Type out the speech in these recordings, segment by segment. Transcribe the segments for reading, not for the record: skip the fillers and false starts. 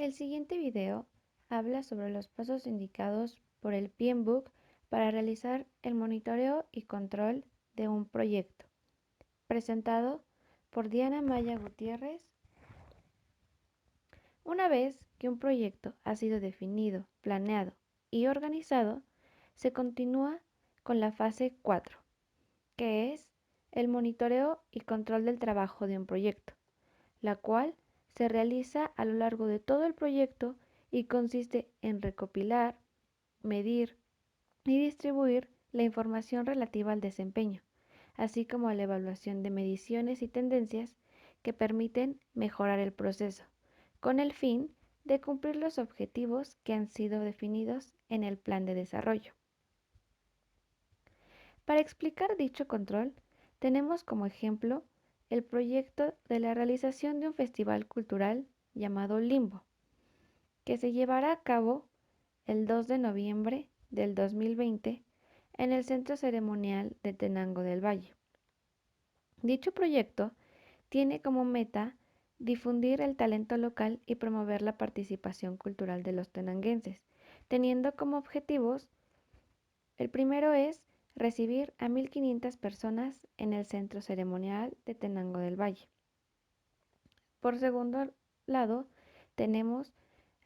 El siguiente video habla sobre los pasos indicados por el PMBOK para realizar el monitoreo y control de un proyecto, presentado por Diana Maya Gutiérrez. Una vez que un proyecto ha sido definido, planeado y organizado, se continúa con la fase 4, que es el monitoreo y control del trabajo de un proyecto, la cual se realiza a lo largo de todo el proyecto y consiste en recopilar, medir y distribuir la información relativa al desempeño, así como a la evaluación de mediciones y tendencias que permiten mejorar el proceso, con el fin de cumplir los objetivos que han sido definidos en el plan de desarrollo. Para explicar dicho control, tenemos como ejemplo el proyecto de la realización de un festival cultural llamado Limbo, que se llevará a cabo el 2 de noviembre del 2020 en el Centro Ceremonial de Tenango del Valle. Dicho proyecto tiene como meta difundir el talento local y promover la participación cultural de los tenanguenses, teniendo como objetivos: el primero es recibir a 1,500 personas en el Centro Ceremonial de Tenango del Valle. Por segundo lado, tenemos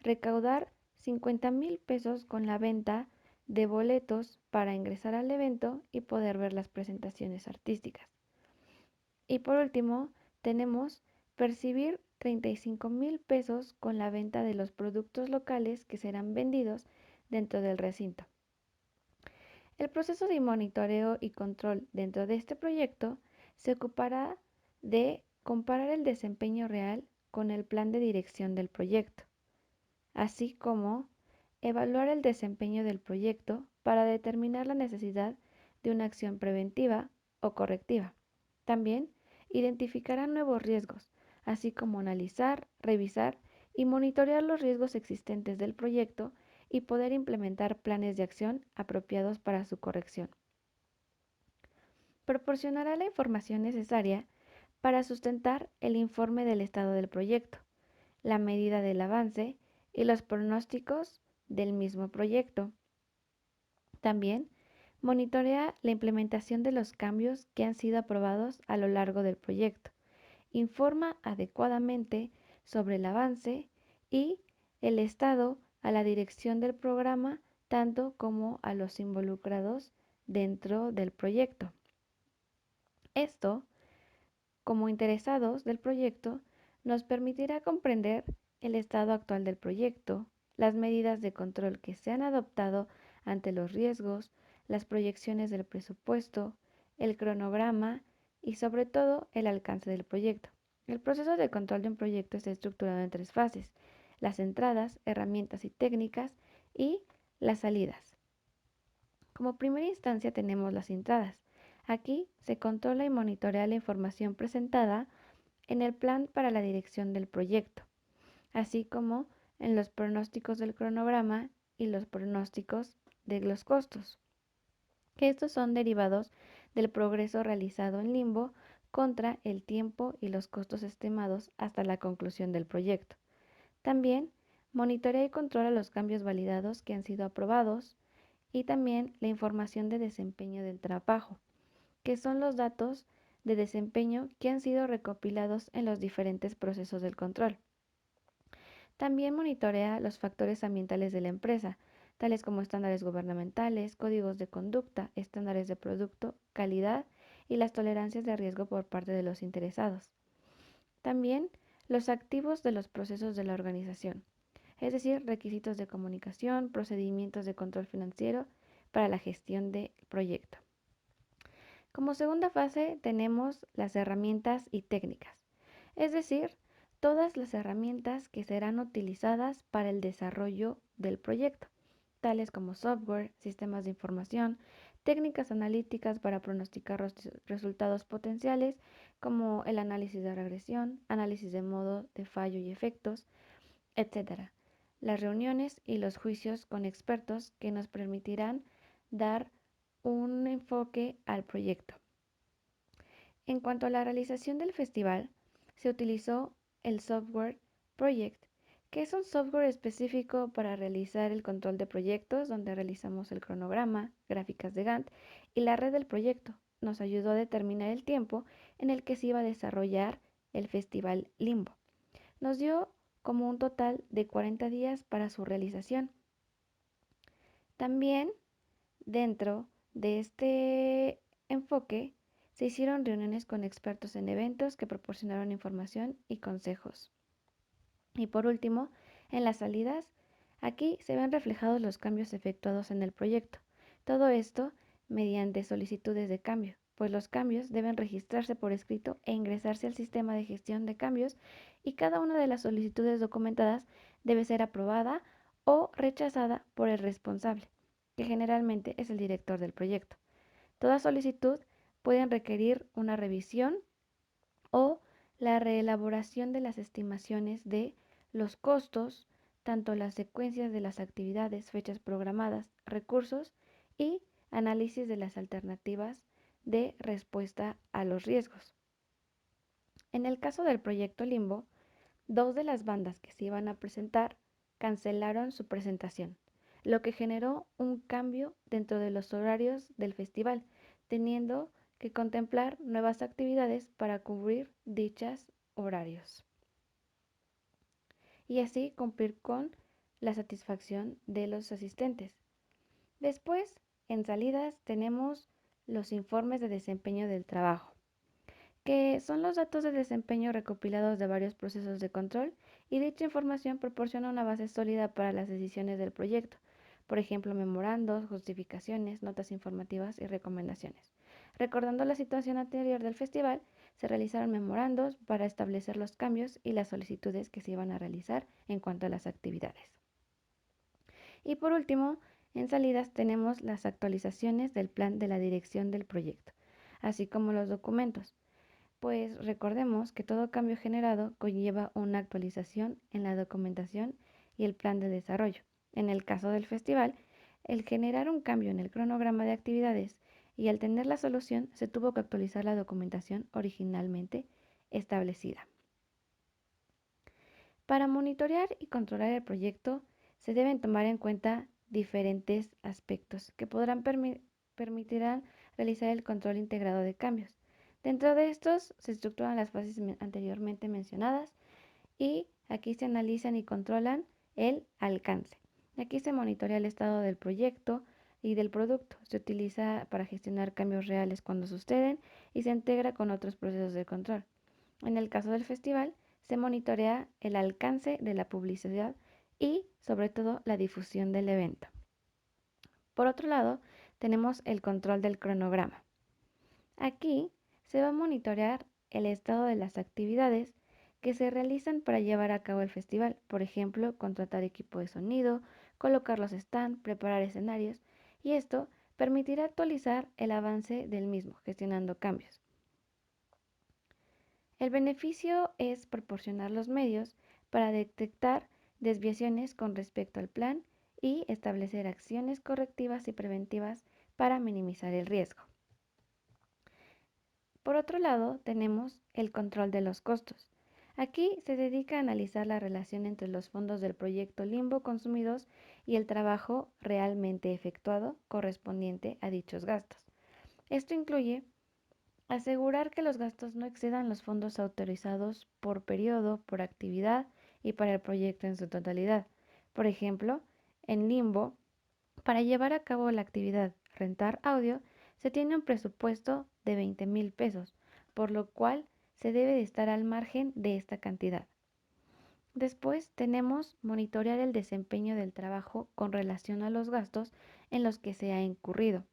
recaudar 50,000 pesos con la venta de boletos para ingresar al evento y poder ver las presentaciones artísticas. Y por último, tenemos percibir 35,000 pesos con la venta de los productos locales que serán vendidos dentro del recinto. El proceso de monitoreo y control dentro de este proyecto se ocupará de comparar el desempeño real con el plan de dirección del proyecto, así como evaluar el desempeño del proyecto para determinar la necesidad de una acción preventiva o correctiva. También identificará nuevos riesgos, así como analizar, revisar y monitorear los riesgos existentes del proyecto y poder implementar planes de acción apropiados para su corrección. Proporcionará la información necesaria para sustentar el informe del estado del proyecto, la medida del avance y los pronósticos del mismo proyecto. También monitorea la implementación de los cambios que han sido aprobados a lo largo del proyecto. Informa adecuadamente sobre el avance y el estado a la dirección del programa, tanto como a los involucrados dentro del proyecto. Esto, como interesados del proyecto, nos permitirá comprender el estado actual del proyecto, las medidas de control que se han adoptado ante los riesgos, las proyecciones del presupuesto, el cronograma y sobre todo el alcance del proyecto. El proceso de control de un proyecto está estructurado en 3 fases: las entradas, herramientas y técnicas, y las salidas. Como primera instancia tenemos las entradas. Aquí se controla y monitorea la información presentada en el plan para la dirección del proyecto, así como en los pronósticos del cronograma y los pronósticos de los costos, que estos son derivados del progreso realizado en Limbo contra el tiempo y los costos estimados hasta la conclusión del proyecto. También monitorea y controla los cambios validados que han sido aprobados y también la información de desempeño del trabajo, que son los datos de desempeño que han sido recopilados en los diferentes procesos del control. También monitorea los factores ambientales de la empresa, tales como estándares gubernamentales, códigos de conducta, estándares de producto, calidad y las tolerancias de riesgo por parte de los interesados. También los activos de los procesos de la organización, es decir, requisitos de comunicación, procedimientos de control financiero para la gestión del proyecto. Como segunda fase tenemos las herramientas y técnicas, es decir, todas las herramientas que serán utilizadas para el desarrollo del proyecto, tales como software, sistemas de información, técnicas analíticas para pronosticar resultados potenciales, como el análisis de regresión, análisis de modo de fallo y efectos, etc. Las reuniones y los juicios con expertos que nos permitirán dar un enfoque al proyecto. En cuanto a la realización del festival, se utilizó el software Project, que es un software específico para realizar el control de proyectos, donde realizamos el cronograma, gráficas de Gantt y la red del proyecto. Nos ayudó a determinar el tiempo en el que se iba a desarrollar el Festival Limbo. Nos dio como un total de 40 días para su realización. También dentro de este enfoque se hicieron reuniones con expertos en eventos que proporcionaron información y consejos. Y por último, en las salidas, aquí se ven reflejados los cambios efectuados en el proyecto. Todo esto mediante solicitudes de cambio, pues los cambios deben registrarse por escrito e ingresarse al sistema de gestión de cambios y cada una de las solicitudes documentadas debe ser aprobada o rechazada por el responsable, que generalmente es el director del proyecto. Toda solicitud puede requerir una revisión o la reelaboración de las estimaciones de los costos, tanto las secuencias de las actividades, fechas programadas, recursos y análisis de las alternativas de respuesta a los riesgos. En el caso del proyecto Limbo, dos de las bandas que se iban a presentar cancelaron su presentación, lo que generó un cambio dentro de los horarios del festival, teniendo que contemplar nuevas actividades para cubrir dichos horarios y así cumplir con la satisfacción de los asistentes. Después, en salidas, tenemos los informes de desempeño del trabajo, que son los datos de desempeño recopilados de varios procesos de control, y dicha información proporciona una base sólida para las decisiones del proyecto, por ejemplo, memorandos, justificaciones, notas informativas y recomendaciones. Recordando la situación anterior del festival, se realizaron memorandos para establecer los cambios y las solicitudes que se iban a realizar en cuanto a las actividades. Y por último, en salidas tenemos las actualizaciones del plan de la dirección del proyecto, así como los documentos, pues recordemos que todo cambio generado conlleva una actualización en la documentación y el plan de desarrollo. En el caso del festival, el generar un cambio en el cronograma de actividades y al tener la solución se tuvo que actualizar la documentación originalmente establecida. Para monitorear y controlar el proyecto se deben tomar en cuenta diferentes aspectos que permitirán realizar el control integrado de cambios. Dentro de estos se estructuran las fases anteriormente mencionadas y aquí se analizan y controlan el alcance. Aquí se monitorea el estado del proyecto y del producto. Se utiliza para gestionar cambios reales cuando suceden y se integra con otros procesos de control. En el caso del festival, se monitorea el alcance de la publicidad y, sobre todo, la difusión del evento. Por otro lado, tenemos el control del cronograma. Aquí se va a monitorear el estado de las actividades que se realizan para llevar a cabo el festival. Por ejemplo, contratar equipo de sonido, colocar los stands, preparar escenarios, y esto permitirá actualizar el avance del mismo, gestionando cambios. El beneficio es proporcionar los medios para detectar desviaciones con respecto al plan y establecer acciones correctivas y preventivas para minimizar el riesgo. Por otro lado, tenemos el control de los costos. Aquí se dedica a analizar la relación entre los fondos del proyecto Limbo consumidos y el trabajo realmente efectuado correspondiente a dichos gastos. Esto incluye asegurar que los gastos no excedan los fondos autorizados por periodo, por actividad y para el proyecto en su totalidad. Por ejemplo, en Limbo, para llevar a cabo la actividad rentar audio, se tiene un presupuesto de 20,000 pesos, por lo cual se debe de estar al margen de esta cantidad. Después tenemos monitorear el desempeño del trabajo con relación a los gastos en los que se ha incurrido.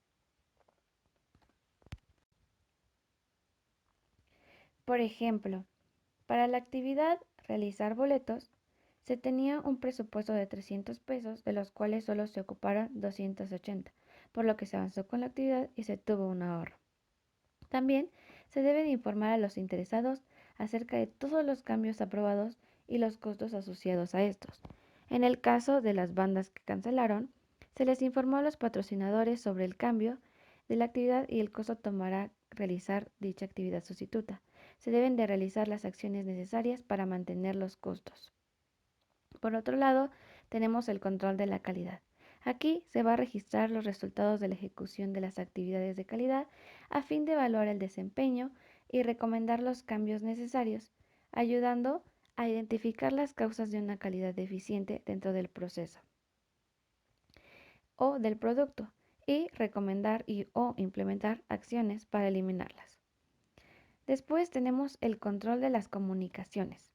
Por ejemplo, para la actividad realizar boletos, se tenía un presupuesto de 300 pesos, de los cuales solo se ocuparon 280, por lo que se avanzó con la actividad y se tuvo un ahorro. También se debe de informar a los interesados acerca de todos los cambios aprobados y los costos asociados a estos. En el caso de las bandas que cancelaron, se les informó a los patrocinadores sobre el cambio de la actividad y el costo tomará realizar dicha actividad sustituta. Se deben de realizar las acciones necesarias para mantener los costos. Por otro lado, tenemos el control de la calidad. Aquí se va a registrar los resultados de la ejecución de las actividades de calidad a fin de evaluar el desempeño y recomendar los cambios necesarios, ayudando a identificar las causas de una calidad deficiente dentro del proceso o del producto y recomendar o implementar acciones para eliminarlas. Después tenemos el control de las comunicaciones.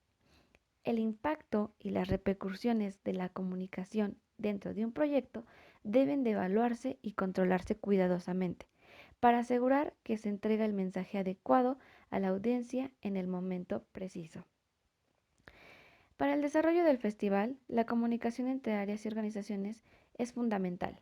El impacto y las repercusiones de la comunicación dentro de un proyecto deben de evaluarse y controlarse cuidadosamente para asegurar que se entrega el mensaje adecuado a la audiencia en el momento preciso. Para el desarrollo del festival, la comunicación entre áreas y organizaciones es fundamental.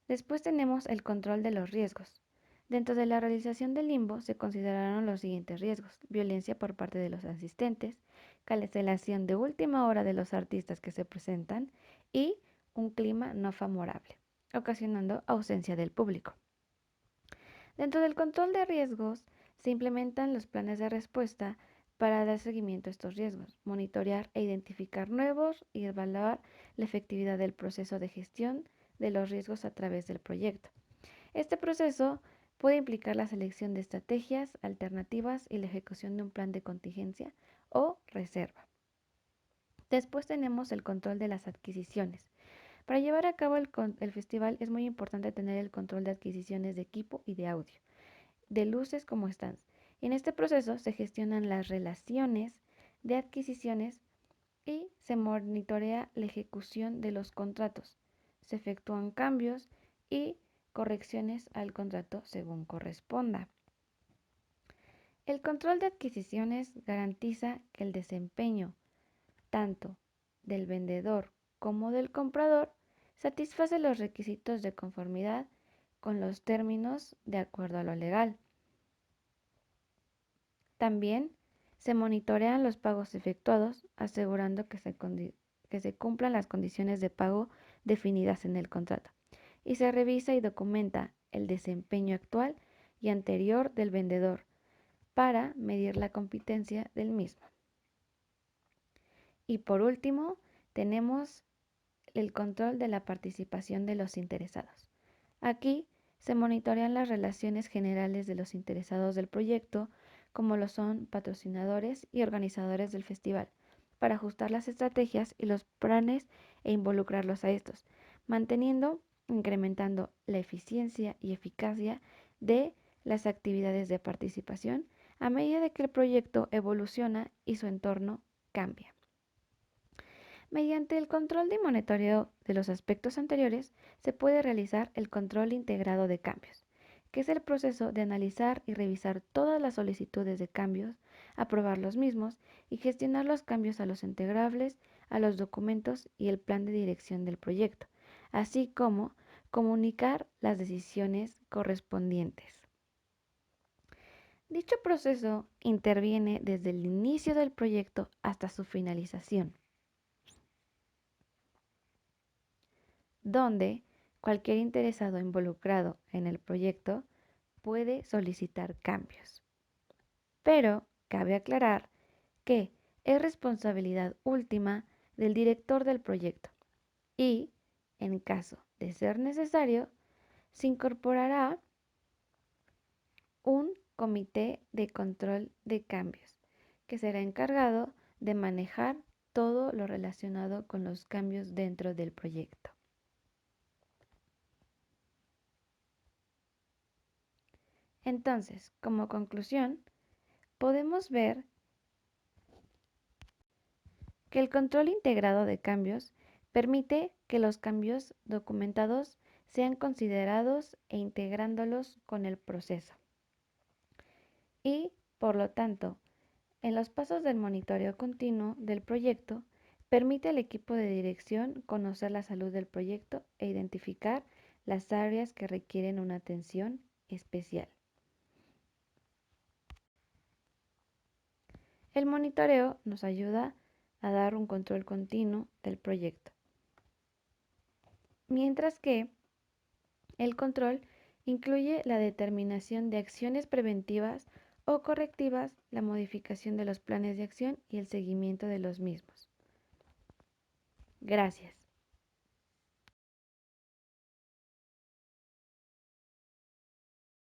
Después tenemos el control de los riesgos. Dentro de la realización del limbo se consideraron los siguientes riesgos: violencia por parte de los asistentes, cancelación de última hora de los artistas que se presentan y un clima no favorable, ocasionando ausencia del público. Dentro del control de riesgos se implementan los planes de respuesta para dar seguimiento a estos riesgos, monitorear e identificar nuevos y evaluar la efectividad del proceso de gestión de los riesgos a través del proyecto. Este proceso puede implicar la selección de estrategias alternativas y la ejecución de un plan de contingencia o reserva. Después tenemos el control de las adquisiciones. Para llevar a cabo el festival es muy importante tener el control de adquisiciones de equipo y de audio, de luces como stands. En este proceso se gestionan las relaciones de adquisiciones y se monitorea la ejecución de los contratos. Se efectúan cambios y correcciones al contrato según corresponda. El control de adquisiciones garantiza que el desempeño tanto del vendedor como del comprador satisface los requisitos de conformidad con los términos de acuerdo a lo legal. También se monitorean los pagos efectuados, asegurando que se cumplan las condiciones de pago definidas en el contrato. Y se revisa y documenta el desempeño actual y anterior del vendedor para medir la competencia del mismo. Y por último, tenemos el control de la participación de los interesados. Aquí se monitorean las relaciones generales de los interesados del proyecto, como lo son patrocinadores y organizadores del festival, para ajustar las estrategias y los planes e involucrarlos a estos, incrementando la eficiencia y eficacia de las actividades de participación a medida de que el proyecto evoluciona y su entorno cambia. Mediante el control y monitoreo de los aspectos anteriores, se puede realizar el control integrado de cambios, que es el proceso de analizar y revisar todas las solicitudes de cambios, aprobar los mismos y gestionar los cambios a los integrables, a los documentos y el plan de dirección del proyecto, así como comunicar las decisiones correspondientes. Dicho proceso interviene desde el inicio del proyecto hasta su finalización, donde cualquier interesado involucrado en el proyecto puede solicitar cambios. Pero cabe aclarar que es responsabilidad última del director del proyecto y, en caso de ser necesario, se incorporará un comité de control de cambios que será encargado de manejar todo lo relacionado con los cambios dentro del proyecto. Entonces, como conclusión, podemos ver que el control integrado de cambios permite que los cambios documentados sean considerados e integrándolos con el proceso. Y, por lo tanto, en los pasos del monitoreo continuo del proyecto, permite al equipo de dirección conocer la salud del proyecto e identificar las áreas que requieren una atención especial. El monitoreo nos ayuda a dar un control continuo del proyecto, mientras que el control incluye la determinación de acciones preventivas o correctivas, la modificación de los planes de acción y el seguimiento de los mismos. Gracias.